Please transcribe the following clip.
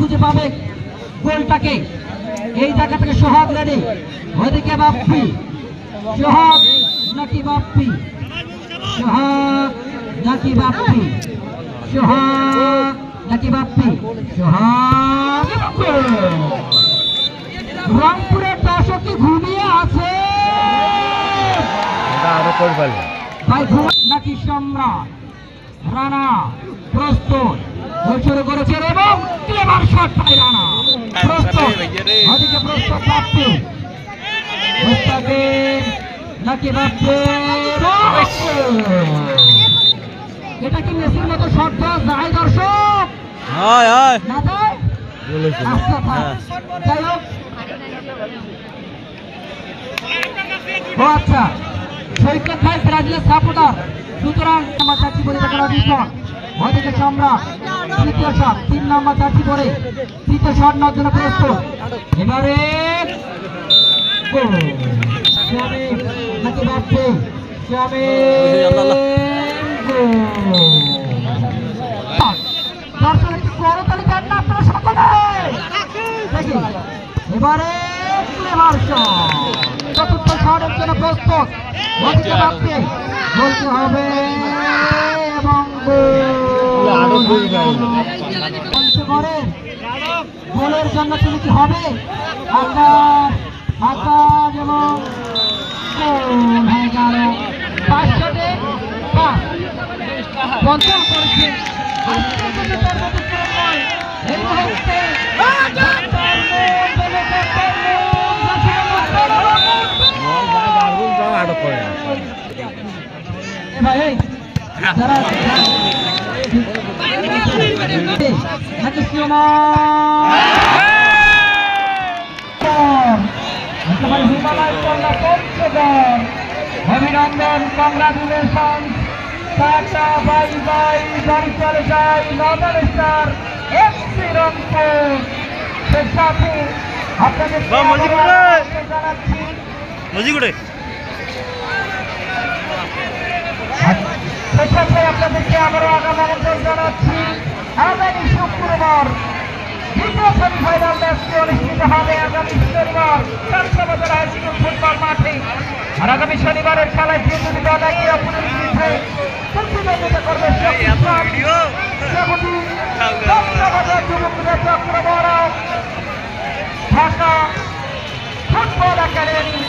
খুঁজে পাবে গোলটাকে। এই জায়গা থেকে সোহাগ রেডি, ওদিকে বাপ্পি, সোহাগ নাকি বাপ্পি, সোহাগ নাকি বাপ্পি, সোহাগ নাকি বাপ্পি, সোহাগ। রংপুরের দর্শক কি ঘুমিয়ে আছে ভাই? নাকি সম্রাট রানা প্রস্তুত, শুরু করেছেন এবং ক্লেভার শট ভাই রানা প্রস্তুত, ওদিকে প্রস্তুত বাপ্পি, মুস্তাকিম নাকি বাপ্পি। এটা কি মেসির মতো শট দেওয়া যায় দর্শক? না যায়? যাই হোক, ও আচ্ছা, সৈকত ভাই ব্রাজিলের সাপোর্টার, সুতরাং আমার চাচ্ছি বলে দেখার অভিজ্ঞতা। ওদিকে সম্রাট তৃতীয় শট, 3 নম্বর চাচ্ছি পরে তৃতীয় শট নেওয়ার জন্য প্রস্তুত। এবারে নাকি বাপ্পি, দর্শক একটু করতালি দেন না আপনারা সকলে দেখি। এবারে ক্লেভার শট, চতুর্থ শটের জন্য প্রস্তুত। ওদিকে বাপ্পি, বলতে হবে এবং পঞ্চগড়ের গোলের জন্য তুমি কি হবে আকাশ এবং হয়ে গেল 5 শটে 5 পঞ্চম করেছে। এই মুহূর্তে অভিনন্দন, কংগ্রাচুলেশন, টাটা বাই বাই, বাড়ি চলে যাই নর্দার্ন স্টার এফসি রংপুর। সেই সাথে আপনাদের জানাচ্ছি সেক্ষেত্রে আপনাদেরকে আবারও আগাম আমন্ত্রণ জানাচ্ছি। আগামী শুক্রবার দ্বিতীয় সেমিফাইনাল ম্যাচটি অনুষ্ঠিত হবে আগামী শনিবার কাঁচাবাজার হাই স্কুল ফুটবল মাঠে। আর আগামী শনিবারের খেলায় যে দুটি দল একে অপরের বিরুদ্ধে প্রতিদ্বন্দ্বিতা করবে ঢাকা ফুটবল একাডেমি।